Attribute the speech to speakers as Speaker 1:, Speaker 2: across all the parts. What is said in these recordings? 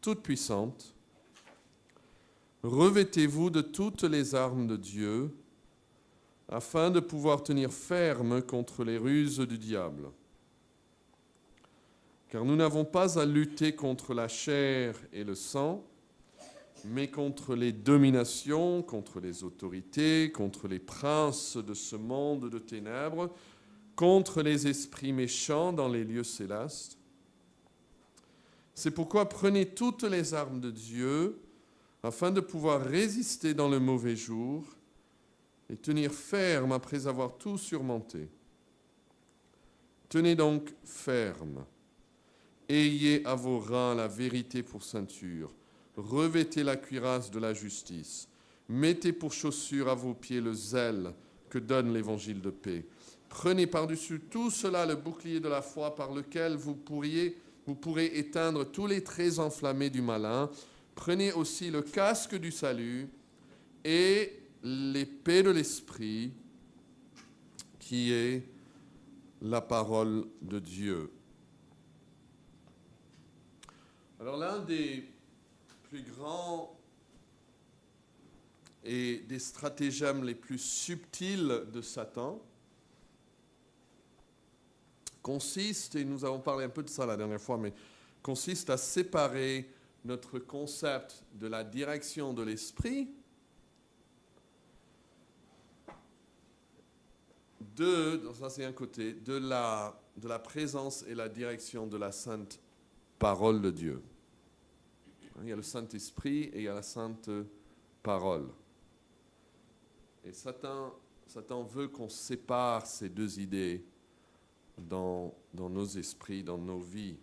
Speaker 1: toute puissante. Revêtez-vous de toutes les armes de Dieu, afin de pouvoir tenir ferme contre les ruses du diable. Car nous n'avons pas à lutter contre la chair et le sang, mais contre les dominations, contre les autorités, contre les princes de ce monde de ténèbres, contre les esprits méchants dans les lieux célestes. C'est pourquoi prenez toutes les armes de Dieu, afin de pouvoir résister dans le mauvais jour et tenir ferme après avoir tout surmonté. Tenez donc ferme. Ayez à vos reins la vérité pour ceinture. Revêtez la cuirasse de la justice. Mettez pour chaussure à vos pieds le zèle que donne l'évangile de paix. Prenez par-dessus tout cela le bouclier de la foi par lequel vous pourrez éteindre tous les traits enflammés du malin. Prenez aussi le casque du salut et l'épée de l'esprit qui est la parole de Dieu. Alors l'un des plus grands et des stratagèmes les plus subtils de Satan consiste, et nous avons parlé un peu de ça la dernière fois, mais consiste à séparer notre concept de la direction de l'esprit ça c'est un côté, de la présence et la direction de la sainte parole de Dieu. Il y a le Saint-Esprit et il y a la sainte parole. Et Satan veut qu'on sépare ces deux idées dans nos esprits, dans nos vies.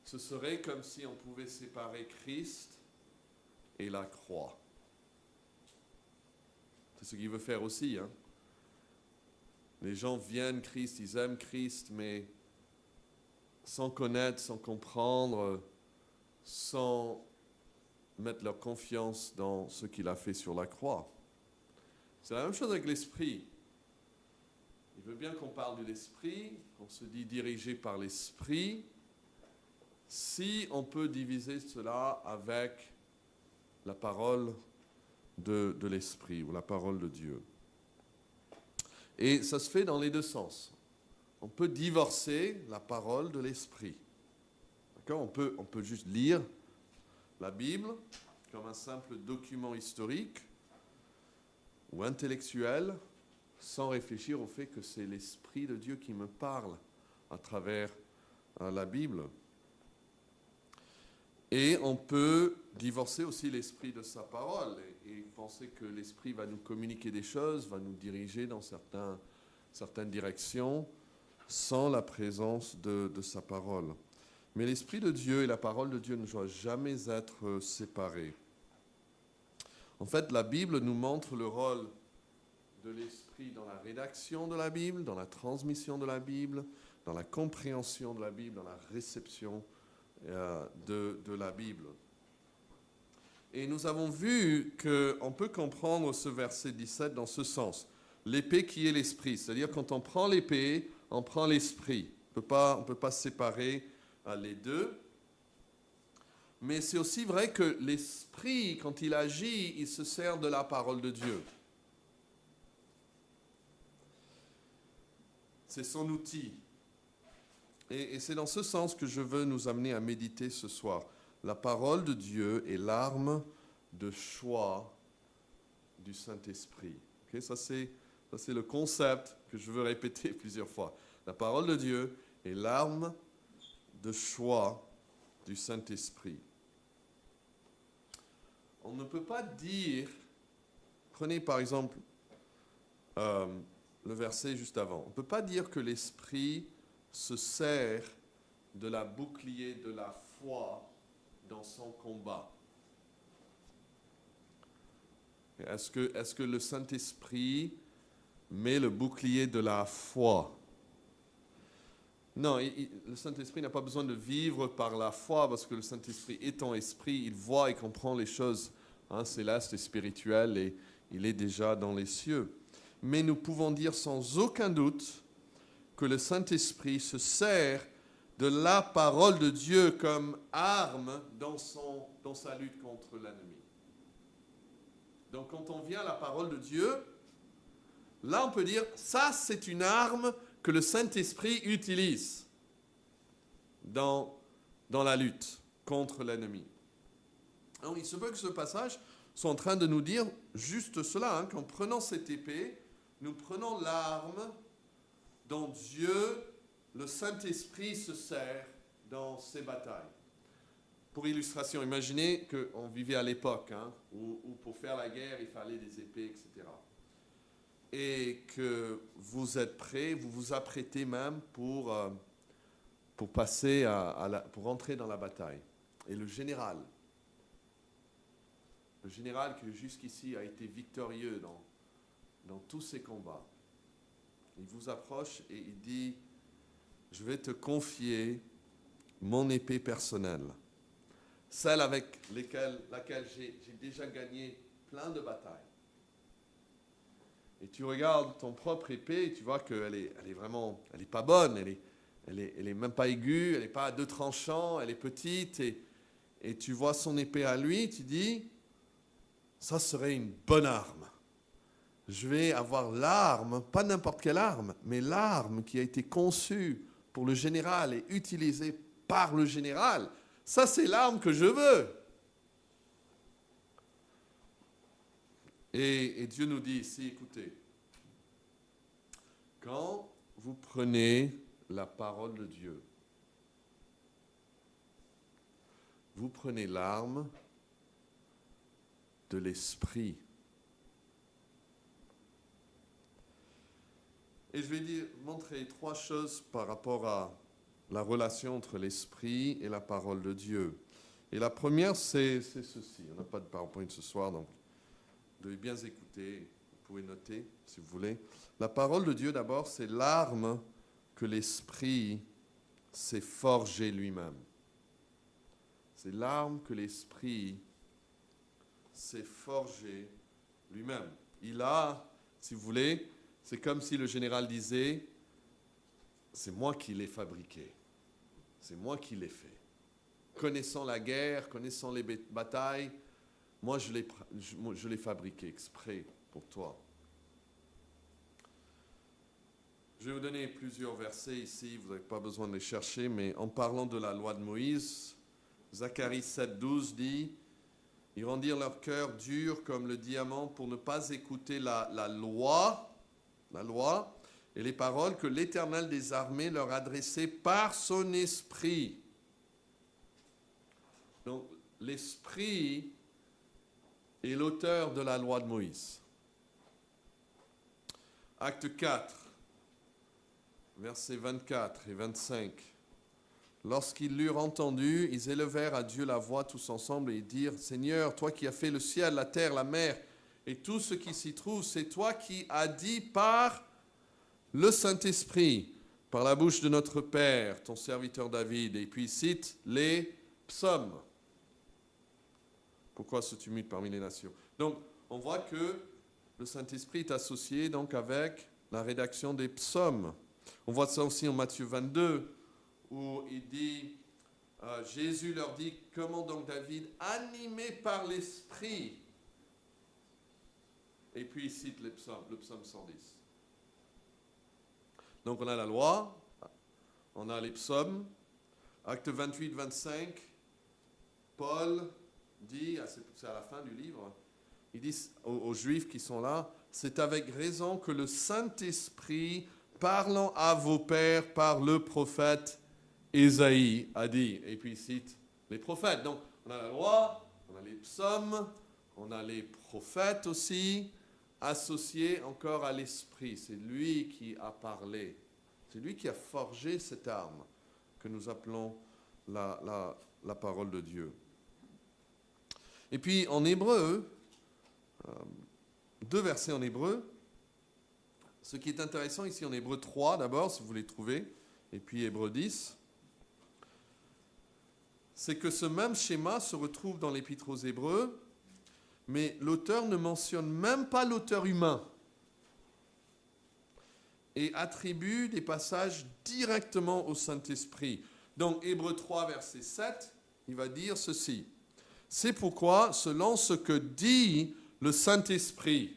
Speaker 1: Ce serait comme si on pouvait séparer Christ et la croix. C'est ce qu'il veut faire aussi. Les gens viennent Christ, ils aiment Christ, mais sans connaître, sans comprendre, sans mettre leur confiance dans ce qu'il a fait sur la croix. C'est la même chose avec l'esprit. Il veut bien qu'on parle de l'esprit, qu'on se dit dirigé par l'esprit, si on peut diviser cela avec la parole de l'esprit ou la parole de Dieu. Et ça se fait dans les deux sens. On peut divorcer la parole de l'esprit. D'accord ? On peut juste lire la Bible comme un simple document historique ou intellectuel sans réfléchir au fait que c'est l'Esprit de Dieu qui me parle à travers la Bible. Et on peut divorcer aussi l'Esprit de sa parole et penser que l'Esprit va nous communiquer des choses, va nous diriger dans certaines directions sans la présence de sa parole. Mais l'Esprit de Dieu et la parole de Dieu ne doivent jamais être séparés. En fait, la Bible nous montre le rôle de l'Esprit dans la rédaction de la Bible, dans la transmission de la Bible, dans la compréhension de la Bible, dans la réception de la Bible. Et nous avons vu qu'on peut comprendre ce verset 17 dans ce sens. L'épée qui est l'esprit, c'est-à-dire quand on prend l'épée, on prend l'esprit. On ne peut pas séparer les deux. Mais c'est aussi vrai que l'esprit, quand il agit, il se sert de la parole de Dieu. C'est son outil. Et c'est dans ce sens que je veux nous amener à méditer ce soir. La parole de Dieu est l'arme de choix du Saint-Esprit. Okay? Ça, c'est le concept que je veux répéter plusieurs fois. La parole de Dieu est l'arme de choix du Saint-Esprit. On ne peut pas dire, prenez par exemple le verset juste avant, on ne peut pas dire que l'Esprit se sert de la bouclier de la foi dans son combat. Est-ce que le Saint-Esprit met le bouclier de la foi? Non, le Saint-Esprit n'a pas besoin de vivre par la foi parce que le Saint-Esprit étant esprit, il voit et comprend les choses célestes et spirituelles et il est déjà dans les cieux. Mais nous pouvons dire sans aucun doute que le Saint-Esprit se sert de la parole de Dieu comme arme dans sa lutte contre l'ennemi. Donc quand on vient à la parole de Dieu, là on peut dire, ça c'est une arme que le Saint-Esprit utilise dans la lutte contre l'ennemi. Alors il se peut que ce passage soit en train de nous dire juste cela, hein, qu'en prenant cette épée, nous prenons l'arme dont Dieu, le Saint-Esprit, se sert dans ses batailles. Pour illustration, imaginez qu'on vivait à l'époque, hein, où pour faire la guerre, il fallait des épées, etc. Et que vous êtes prêts, vous vous apprêtez même pour passer pour entrer dans la bataille. Et le général qui jusqu'ici a été victorieux dans tous ces combats, il vous approche et il dit, je vais te confier mon épée personnelle, celle avec laquelle j'ai déjà gagné plein de batailles. Et tu regardes ton propre épée et tu vois qu'elle est vraiment, elle n'est pas bonne, elle est même pas aiguë, elle n'est pas à deux tranchants, elle est petite, et tu vois son épée à lui, tu dis, ça serait une bonne arme. Je vais avoir l'arme, pas n'importe quelle arme, mais l'arme qui a été conçue pour le général et utilisée par le général. Ça, c'est l'arme que je veux. Et Dieu nous dit ici, écoutez, quand vous prenez la parole de Dieu, vous prenez l'arme de l'esprit. Et je vais montrer trois choses par rapport à la relation entre l'esprit et la parole de Dieu. Et la première, c'est ceci. On n'a pas de PowerPoint ce soir, donc vous devez bien écouter. Vous pouvez noter si vous voulez. La parole de Dieu, d'abord, c'est l'arme que l'esprit s'est forgé lui-même. C'est l'arme que l'esprit s'est forgé lui-même. Il a, si vous voulez, c'est comme si le général disait, c'est moi qui l'ai fabriqué, c'est moi qui l'ai fait. Connaissant la guerre, connaissant les batailles, moi je l'ai fabriqué exprès pour toi. Je vais vous donner plusieurs versets ici, vous n'avez pas besoin de les chercher, mais en parlant de la loi de Moïse, Zacharie 7,12 dit, ils rendirent leur cœur dur comme le diamant pour ne pas écouter la loi, et les paroles que l'Éternel des armées leur adressait par son esprit. Donc, l'esprit est l'auteur de la loi de Moïse. Acte 4, versets 24 et 25. Lorsqu'ils l'eurent entendu, ils élevèrent à Dieu la voix tous ensemble et dirent, Seigneur, toi qui as fait le ciel, la terre, la mer et tout ce qui s'y trouve, c'est toi qui as dit par le Saint-Esprit, par la bouche de notre Père, ton serviteur David. Et puis cite les psaumes. Pourquoi ce tumulte parmi les nations? Donc, on voit que le Saint-Esprit est associé donc avec la rédaction des psaumes. On voit ça aussi en Matthieu 22, où il dit, Jésus leur dit, comment donc David, animé par l'Esprit, et puis il cite le psaume 110. Donc on a la loi, on a les psaumes, acte 28, 25, Paul dit, c'est à la fin du livre, il dit aux Juifs qui sont là, c'est avec raison que le Saint-Esprit, parlant à vos pères par le prophète Ésaïe, a dit, et puis il cite les prophètes. Donc on a la loi, on a les psaumes, on a les prophètes aussi, associés encore à l'Esprit. C'est lui qui a parlé. C'est lui qui a forgé cette arme que nous appelons la parole de Dieu. Et puis en hébreu, deux versets en hébreu. Ce qui est intéressant ici en Hébreu 3 d'abord, si vous voulez trouver, et puis Hébreu 10, c'est que ce même schéma se retrouve dans l'Épître aux Hébreux, mais l'auteur ne mentionne même pas l'auteur humain et attribue des passages directement au Saint-Esprit. Donc, Hébreux 3, verset 7, il va dire ceci. C'est pourquoi, selon ce que dit le Saint-Esprit,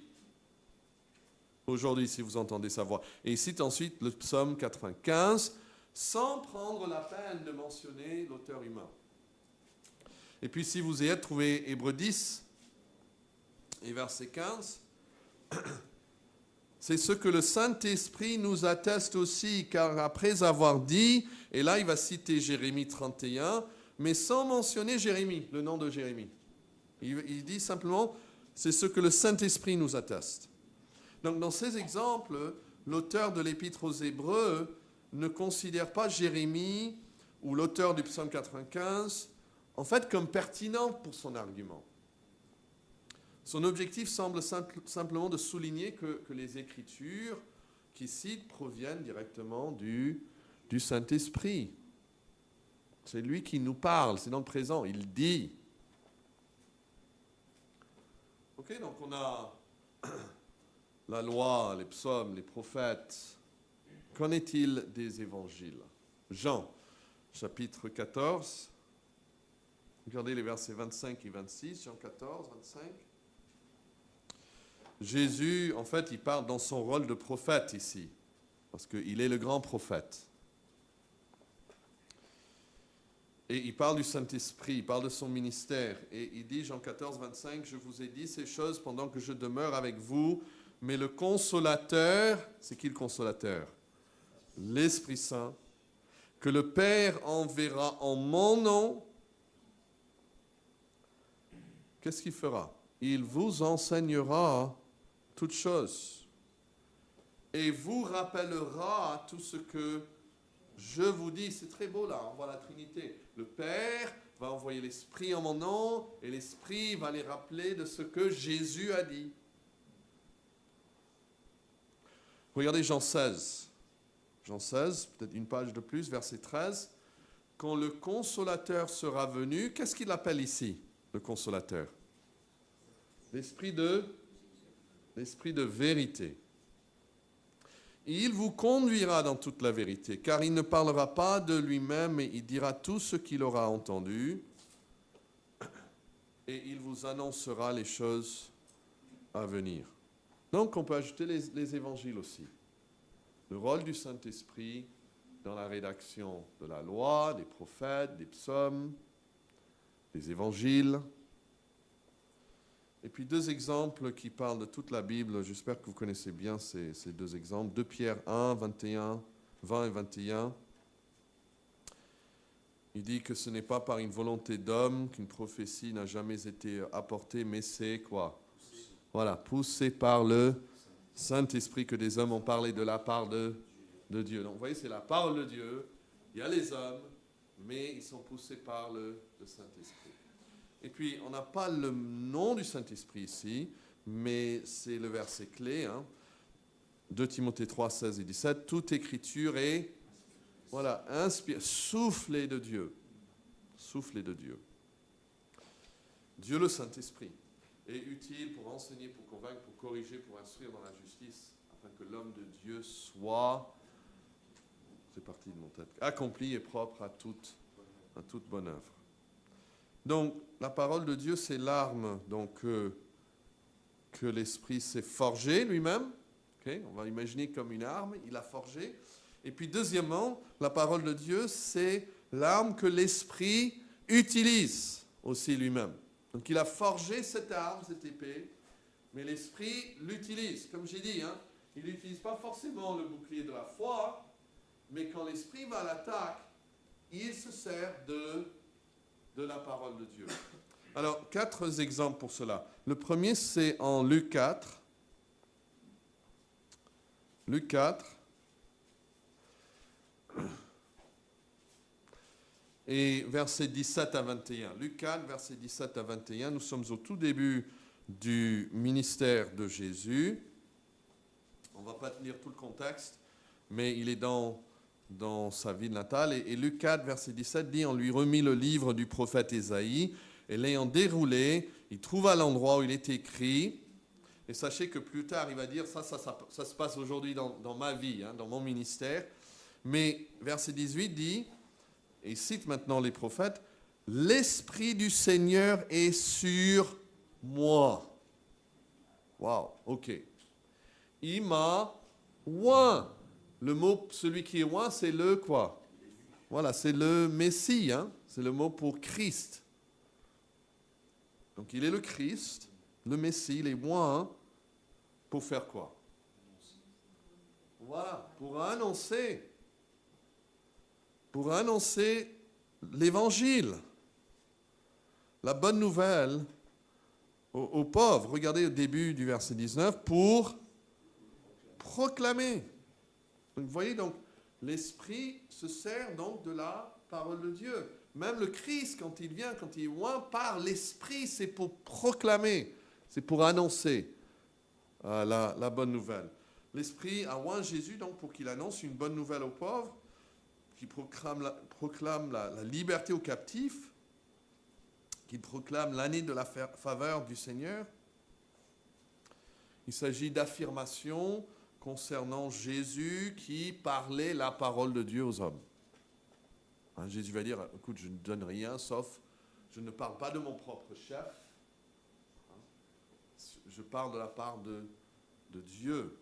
Speaker 1: aujourd'hui, si vous entendez sa voix, et il cite ensuite le psaume 95, sans prendre la peine de mentionner l'auteur humain. Et puis, si vous y êtes, trouvez Hébreux 10 et verset 15. C'est ce que le Saint-Esprit nous atteste aussi, car après avoir dit, et là il va citer Jérémie 31, mais sans mentionner Jérémie, le nom de Jérémie. Il dit simplement, c'est ce que le Saint-Esprit nous atteste. Donc dans ces exemples, l'auteur de l'Épître aux Hébreux ne considère pas Jérémie ou l'auteur du psaume 95 en fait comme pertinent pour son argument. Son objectif semble simplement de souligner que les Écritures qu'il cite proviennent directement du Saint-Esprit. C'est lui qui nous parle, c'est dans le présent, il dit. Ok, donc on a la loi, les psaumes, les prophètes. Qu'en est-il des évangiles? Jean, chapitre 14. Regardez les versets 25 et 26, Jean 14, 25. Jésus, en fait, il parle dans son rôle de prophète ici, parce qu'il est le grand prophète. Et il parle du Saint-Esprit, il parle de son ministère. Et il dit, Jean 14, 25, « Je vous ai dit ces choses pendant que je demeure avec vous, mais le Consolateur, c'est qui le Consolateur? L'Esprit Saint, que le Père enverra en mon nom. Qu'est-ce qu'il fera? Il vous enseignera toutes choses et vous rappellera tout ce que je vous dis. C'est très beau là, on voit la Trinité. Le Père va envoyer l'Esprit en mon nom et l'Esprit va les rappeler de ce que Jésus a dit. Regardez Jean 16. Jean 16, peut-être une page de plus, verset 13. Quand le Consolateur sera venu, qu'est-ce qu'il appelle ici, le Consolateur? L'esprit de vérité. Il vous conduira dans toute la vérité, car il ne parlera pas de lui-même, mais il dira tout ce qu'il aura entendu, et il vous annoncera les choses à venir. Donc on peut ajouter les évangiles aussi. Le rôle du Saint-Esprit dans la rédaction de la loi, des prophètes, des psaumes, des évangiles. Et puis deux exemples qui parlent de toute la Bible. J'espère que vous connaissez bien ces deux exemples. 2 Pierre 1, 21, 20 et 21. Il dit que ce n'est pas par une volonté d'homme qu'une prophétie n'a jamais été apportée, mais c'est quoi? Voilà, poussé par le Saint-Esprit que des hommes ont parlé de la part de Dieu. Donc vous voyez, c'est la parole de Dieu. Il y a les hommes, mais ils sont poussés par le Saint-Esprit. Et puis, on n'a pas le nom du Saint-Esprit ici, mais c'est le verset clé. 2 Timothée 3, 16 et 17. Toute écriture est, voilà, inspirée, soufflée de Dieu. Soufflée de Dieu. Dieu le Saint-Esprit est utile pour enseigner, pour convaincre, pour corriger, pour instruire dans la justice, afin que l'homme de Dieu soit, c'est parti de mon tête, accompli et propre à toute bonne œuvre. Donc, la parole de Dieu, c'est l'arme que l'Esprit s'est forgé lui-même. Okay? On va imaginer comme une arme, il l'a forgée. Et puis, deuxièmement, la parole de Dieu, c'est l'arme que l'Esprit utilise aussi lui-même. Donc, il a forgé cette arme, cette épée, mais l'Esprit l'utilise. Comme j'ai dit, il n'utilise pas forcément le bouclier de la foi, mais quand l'Esprit va à l'attaque, il se sert de la parole de Dieu. Alors, 4 exemples pour cela. Le premier, c'est en Luc 4. Luc 4. Et versets 17 à 21. Luc 4, versets 17 à 21. Nous sommes au tout début du ministère de Jésus. On ne va pas lire tout le contexte, mais il est dans sa ville natale. Et Luc 4, verset 17 dit, on lui remit le livre du prophète Ésaïe, et l'ayant déroulé, il trouva l'endroit où il est écrit, et sachez que plus tard, il va dire, ça se passe aujourd'hui dans ma vie, dans mon ministère, mais verset 18 dit, et il cite maintenant les prophètes, « L'Esprit du Seigneur est sur moi. » Waouh, ok. Il m'a oint. Le mot, celui qui est oint, c'est le quoi? Voilà, c'est le Messie, hein? C'est le mot pour Christ. Donc il est le Christ, le Messie, il est oint pour faire quoi? Voilà, pour annoncer l'évangile, la bonne nouvelle aux pauvres. Regardez au début du verset 19, pour proclamer. Donc, vous voyez, donc, l'Esprit se sert donc de la parole de Dieu. Même le Christ, quand il vient, quand il est oint par l'Esprit, c'est pour proclamer, c'est pour annoncer la bonne nouvelle. L'Esprit a oint Jésus donc pour qu'il annonce une bonne nouvelle aux pauvres, qu'il proclame la liberté aux captifs, qu'il proclame l'année de la faveur du Seigneur. Il s'agit d'affirmations concernant Jésus qui parlait la parole de Dieu aux hommes. Hein, Jésus va dire, écoute, je ne donne rien sauf, je ne parle pas de mon propre chef, hein, je parle de la part de Dieu.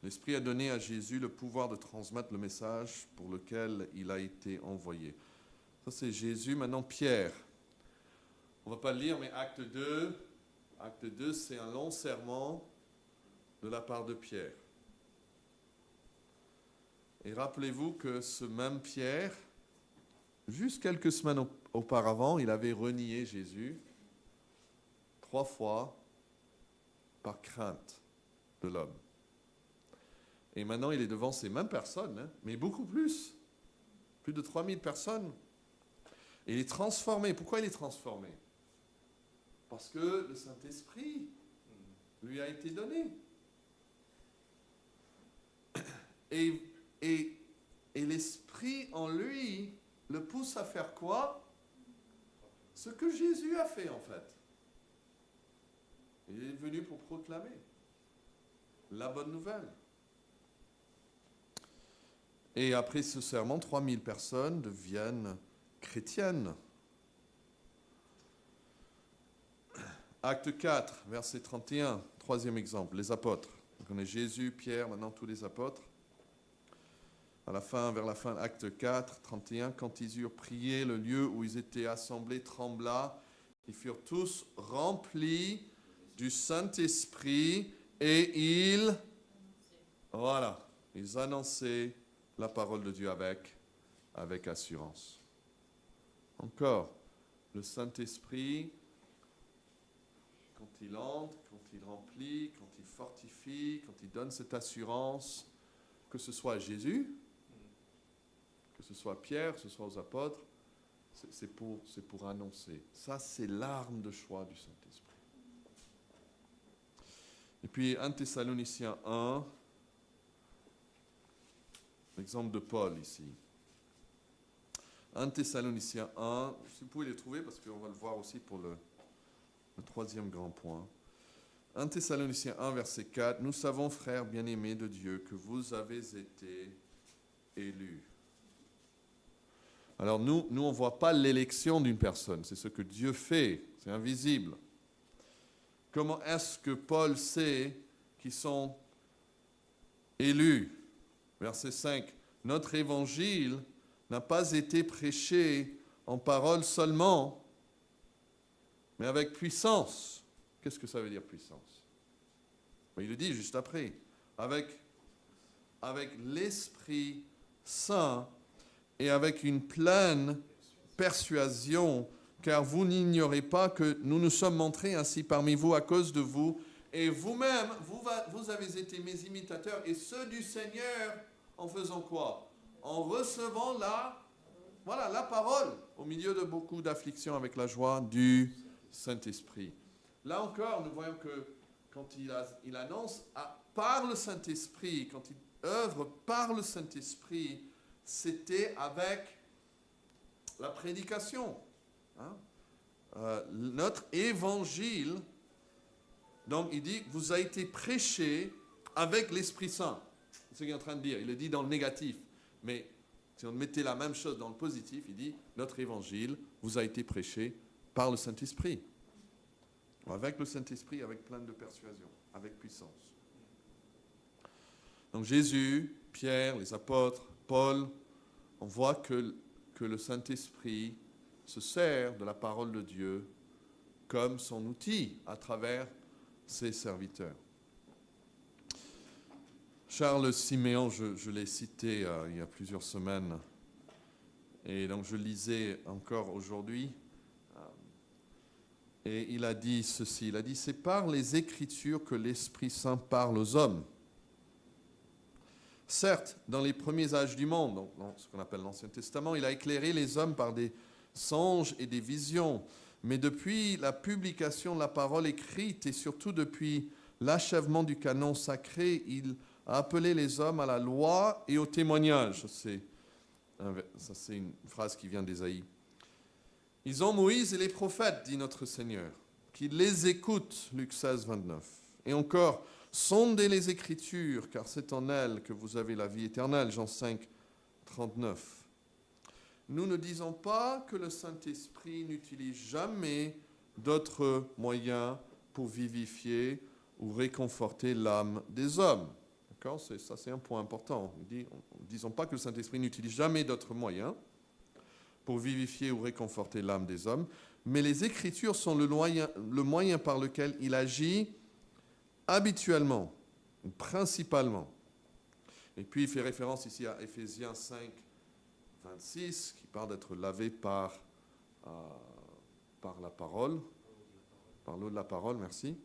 Speaker 1: L'Esprit a donné à Jésus le pouvoir de transmettre le message pour lequel il a été envoyé. Ça, c'est Jésus. Maintenant, Pierre. On ne va pas le lire, mais acte 2. Acte 2, c'est un long sermon de la part de Pierre. Et rappelez-vous que ce même Pierre, juste quelques semaines auparavant, il avait renié Jésus 3 fois par crainte de l'homme. Et maintenant, il est devant ces mêmes personnes, hein, mais beaucoup plus. Plus de 3000 personnes. Et il est transformé. Pourquoi il est transformé? Parce que le Saint-Esprit lui a été donné. Et l'Esprit en lui le pousse à faire quoi? Ce que Jésus a fait en fait. Il est venu pour proclamer la bonne nouvelle. Et après ce sermon, 3000 personnes deviennent chrétiennes. Acte 4, verset 31, troisième exemple, les apôtres. On connaît Jésus, Pierre, maintenant tous les apôtres. Vers la fin, acte 4, 31, quand ils eurent prié, le lieu où ils étaient assemblés trembla. Ils furent tous remplis du Saint-Esprit et ils annonçaient la parole de Dieu avec assurance. Encore, le Saint-Esprit, quand il entre, quand il remplit, quand il fortifie, quand il donne cette assurance, que ce soit à Jésus, que ce soit à Pierre, que ce soit aux apôtres, c'est pour annoncer. Ça, c'est l'arme de choix du Saint-Esprit. Et puis 1 Thessaloniciens 1, l'exemple de Paul ici. 1 Thessaloniciens 1, si vous pouvez les trouver, parce qu'on va le voir aussi pour le troisième grand point. 1 Thessaloniciens 1, verset 4, « Nous savons, frères bien-aimés de Dieu, que vous avez été élus. » Alors nous on ne voit pas l'élection d'une personne, c'est ce que Dieu fait, c'est invisible. Comment est-ce que Paul sait qu'ils sont élus? Verset 5, « Notre évangile n'a pas été prêché en parole seulement, mais avec puissance. » Qu'est-ce que ça veut dire puissance? Il le dit juste après. Avec l'Esprit Saint et avec une pleine persuasion, car vous n'ignorez pas que nous nous sommes montrés ainsi parmi vous à cause de vous, et vous-même, vous avez été mes imitateurs, et ceux du Seigneur, en faisant quoi? En recevant la parole, au milieu de beaucoup d'afflictions avec la joie du Saint-Esprit. Là encore, nous voyons que quand il annonce par le Saint-Esprit, quand il œuvre par le Saint-Esprit, c'était avec la prédication. Hein? Notre évangile, donc il dit, vous a été prêché avec l'Esprit Saint. C'est ce qu'il est en train de dire. Il le dit dans le négatif. Mais Si on mettait la même chose dans le positif, il dit, notre évangile vous a été prêché par le Saint-Esprit. Avec le Saint-Esprit, avec plein de persuasion, avec puissance. Donc Jésus, Pierre, les apôtres, Paul, on voit que le Saint-Esprit se sert de la parole de Dieu comme son outil à travers ses serviteurs. Charles Siméon, je l'ai cité il y a plusieurs semaines, et donc je lisais encore aujourd'hui, et il a dit ceci, il a dit « C'est par les Écritures que l'Esprit Saint parle aux hommes. Certes, dans les premiers âges du monde, donc dans ce qu'on appelle l'Ancien Testament, il a éclairé les hommes par des songes et des visions, mais depuis la publication de la parole écrite et surtout depuis l'achèvement du canon sacré, il a appelé les hommes à la loi et au témoignage. » Ça, c'est une phrase qui vient d'Ésaïe. « Ils ont Moïse et les prophètes, dit notre Seigneur, qu'ils les écoutent. » Luc 16, 29. Et encore, « Sondez les Écritures, car c'est en elles que vous avez la vie éternelle. » Jean 5, 39. Nous ne disons pas que le Saint-Esprit n'utilise jamais d'autres moyens pour vivifier ou réconforter l'âme des hommes. D'accord ? Ça, c'est un point important. Nous ne disons pas que le Saint-Esprit n'utilise jamais d'autres moyens pour vivifier ou réconforter l'âme des hommes, mais les Écritures sont le moyen par lequel il agit habituellement, principalement. Et puis il fait référence ici à Éphésiens 5, 26, qui parle d'être lavé par la parole, par l'eau de la parole, merci.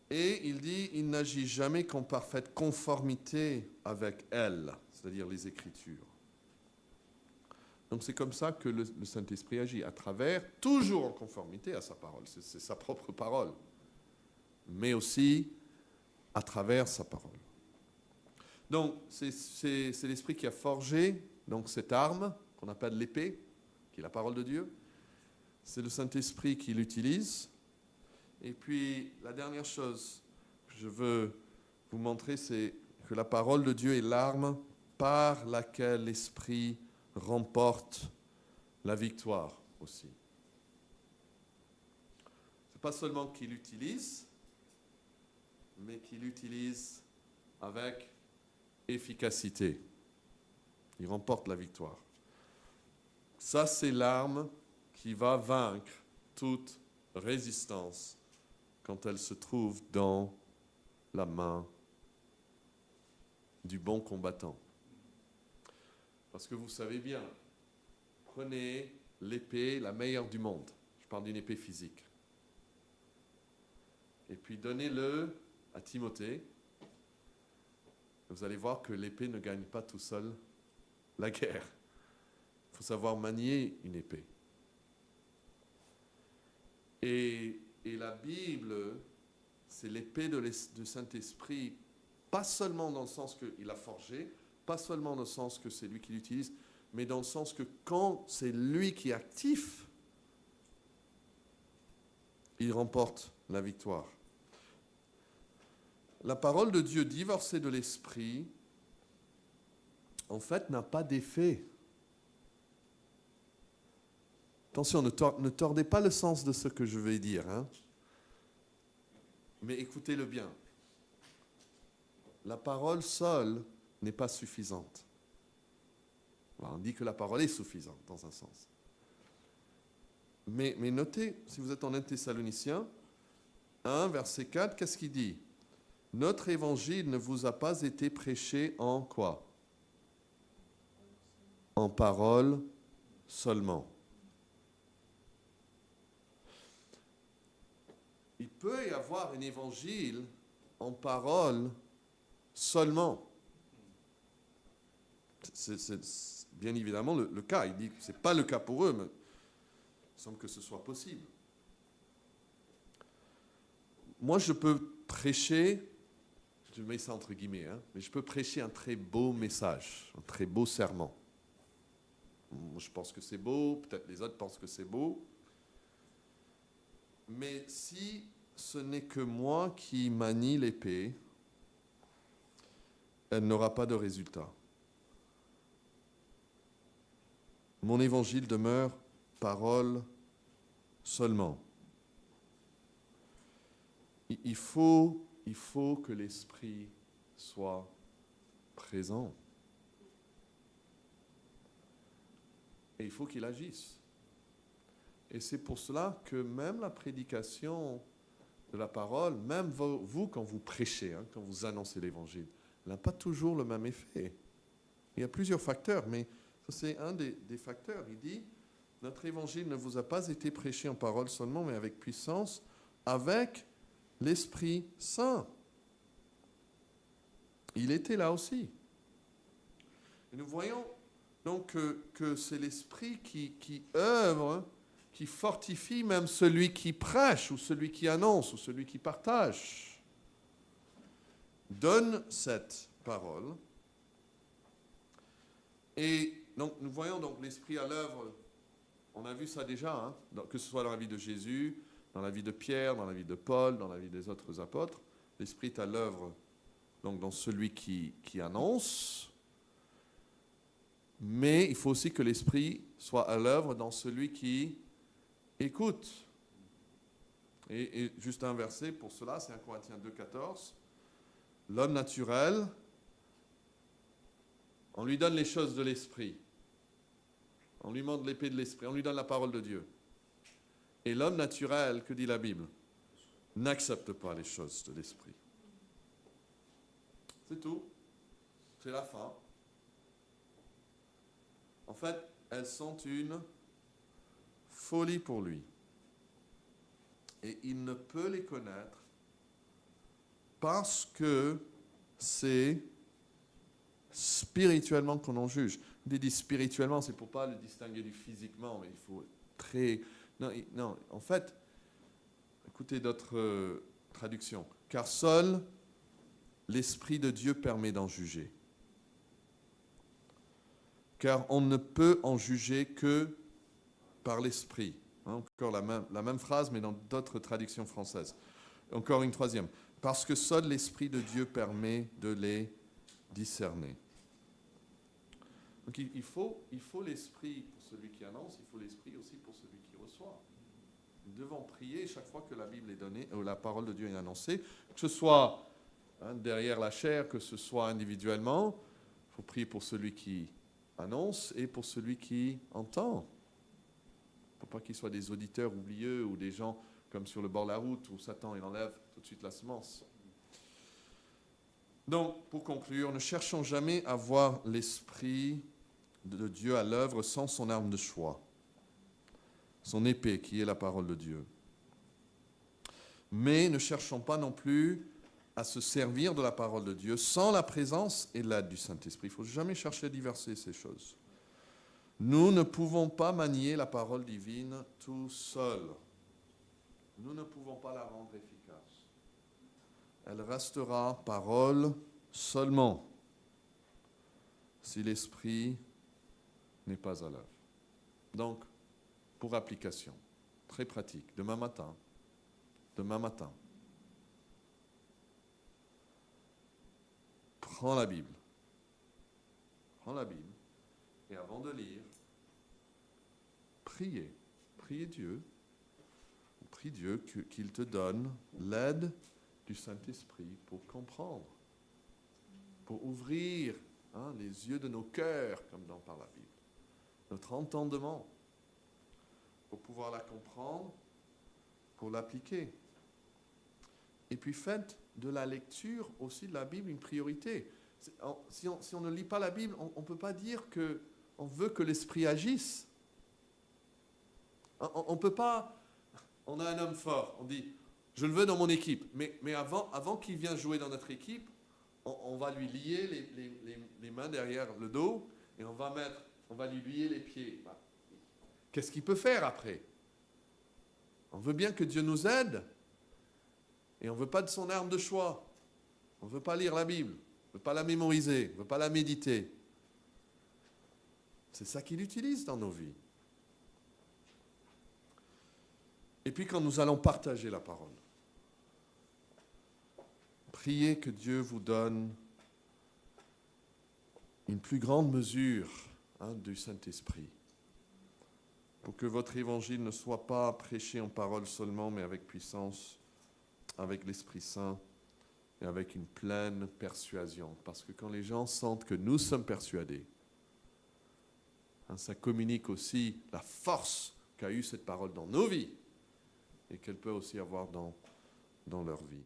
Speaker 1: Et il dit, il n'agit jamais qu'en parfaite conformité avec elle, c'est-à-dire les Écritures. Donc c'est comme ça que le Saint-Esprit agit, à travers, toujours en conformité à sa parole, c'est sa propre parole, mais aussi à travers sa parole. Donc c'est l'Esprit qui a forgé donc, cette arme qu'on appelle l'épée, qui est la parole de Dieu. C'est le Saint-Esprit qui l'utilise. Et puis la dernière chose que je veux vous montrer, c'est que la parole de Dieu est l'arme par laquelle l'Esprit remporte la victoire aussi. Ce n'est pas seulement qu'il l'utilise, mais qu'il l'utilise avec efficacité. Il remporte la victoire. Ça, c'est l'arme qui va vaincre toute résistance quand elle se trouve dans la main du bon combattant. Parce que vous savez bien, prenez l'épée la meilleure du monde. Je parle d'une épée physique. Et puis donnez-le à Timothée. Vous allez voir que l'épée ne gagne pas tout seul la guerre. Il faut savoir manier une épée. Et la Bible, c'est l'épée du Saint-Esprit, pas seulement dans le sens qu'il a forgé, pas seulement dans le sens que c'est lui qui l'utilise, mais dans le sens que quand c'est lui qui est actif, il remporte la victoire. La parole de Dieu divorcée de l'esprit, en fait, n'a pas d'effet. Attention, ne tordez pas le sens de ce que je vais dire, hein. Mais écoutez-le bien. La parole seule n'est pas suffisante. Alors, on dit que la parole est suffisante, dans un sens. Mais notez, si vous êtes en 1 Thessaloniciens 1, verset 4, qu'est-ce qu'il dit ? Notre évangile ne vous a pas été prêché en quoi ? En parole seulement. Il peut y avoir un évangile en parole seulement. C'est bien évidemment le cas. Il dit que ce n'est pas le cas pour eux, mais il semble que ce soit possible. Moi, je peux prêcher, je mets ça entre guillemets, hein, mais je peux prêcher un très beau message, un très beau sermon. Je pense que c'est beau, peut-être les autres pensent que c'est beau. Mais si ce n'est que moi qui manie l'épée, elle n'aura pas de résultat. Mon évangile demeure parole seulement. Il faut que l'Esprit soit présent. Et il faut qu'il agisse. Et c'est pour cela que même la prédication de la parole, même vous quand vous prêchez, quand vous annoncez l'Évangile, n'a pas toujours le même effet. Il y a plusieurs facteurs, mais ça c'est un des facteurs. Il dit, notre Évangile ne vous a pas été prêché en parole seulement, mais avec puissance, avec l'Esprit Saint. Il était là aussi. Et nous voyons donc que c'est l'Esprit qui œuvre, qui fortifie même celui qui prêche, ou celui qui annonce, ou celui qui partage. Donne cette parole. Et donc nous voyons donc l'Esprit à l'œuvre. On a vu ça déjà, que ce soit dans la vie de Jésus, dans la vie de Pierre, dans la vie de Paul, dans la vie des autres apôtres. L'Esprit est à l'œuvre donc dans celui qui annonce. Mais il faut aussi que l'Esprit soit à l'œuvre dans celui qui écoute. Et juste un verset pour cela, c'est 1 Corinthiens 2,14. L'homme naturel, on lui donne les choses de l'Esprit. On lui montre l'épée de l'Esprit, on lui donne la parole de Dieu. Et l'homme naturel, que dit la Bible, n'accepte pas les choses de l'Esprit. C'est tout. C'est la fin. En fait, elles sont une folie pour lui. Et il ne peut les connaître parce que c'est spirituellement qu'on en juge. On dit spirituellement, c'est pour ne pas le distinguer du physiquement, mais il faut très... Non, en fait, écoutez d'autres traductions. Car seul l'Esprit de Dieu permet d'en juger. Car on ne peut en juger que par l'Esprit. Encore la même phrase, mais dans d'autres traductions françaises. Encore une troisième. Parce que seul l'Esprit de Dieu permet de les discerner. Donc il faut l'Esprit pour celui qui annonce, il faut l'Esprit aussi pour celui qui reçoit. Nous devons prier chaque fois que la Bible est donnée, ou la parole de Dieu est annoncée, que ce soit derrière la chair, que ce soit individuellement. Il faut prier pour celui qui annonce et pour celui qui entend. Il ne faut pas qu'ils soient des auditeurs oublieux ou des gens comme sur le bord de la route où Satan il enlève tout de suite la semence. Donc, pour conclure, ne cherchons jamais à voir l'Esprit de Dieu à l'œuvre sans son arme de choix, son épée qui est la parole de Dieu. Mais ne cherchons pas non plus à se servir de la parole de Dieu sans la présence et l'aide du Saint-Esprit. Il ne faut jamais chercher à diverser ces choses. Nous ne pouvons pas manier la parole divine tout seuls. Nous ne pouvons pas la rendre efficace. Elle restera parole seulement si l'Esprit n'est pas à l'œuvre. Donc, pour application, très pratique, demain matin, prends la Bible, et avant de lire, priez Dieu, prie Dieu qu'il te donne l'aide du Saint-Esprit pour comprendre, pour ouvrir les yeux de nos cœurs, comme par la Bible, notre entendement, pour pouvoir la comprendre, pour l'appliquer. Et puis faites de la lecture aussi de la Bible une priorité. Si on ne lit pas la Bible, on ne peut pas dire qu'on veut que l'Esprit agisse. On ne peut pas... On a un homme fort, on dit, je le veux dans mon équipe. Mais avant qu'il vienne jouer dans notre équipe, on va lui lier les mains derrière le dos et on va lui lier les pieds. Qu'est-ce qu'il peut faire après? On veut bien que Dieu nous aide et on ne veut pas de son arme de choix. On ne veut pas lire la Bible, on ne veut pas la mémoriser, on ne veut pas la méditer. C'est ça qu'il utilise dans nos vies. Et puis quand nous allons partager la parole, priez que Dieu vous donne une plus grande mesure du Saint-Esprit pour que votre évangile ne soit pas prêché en parole seulement, mais avec puissance, avec l'Esprit Saint et avec une pleine persuasion. Parce que quand les gens sentent que nous sommes persuadés, ça communique aussi la force qu'a eu cette parole dans nos vies et qu'elle peut aussi avoir dans leur vie.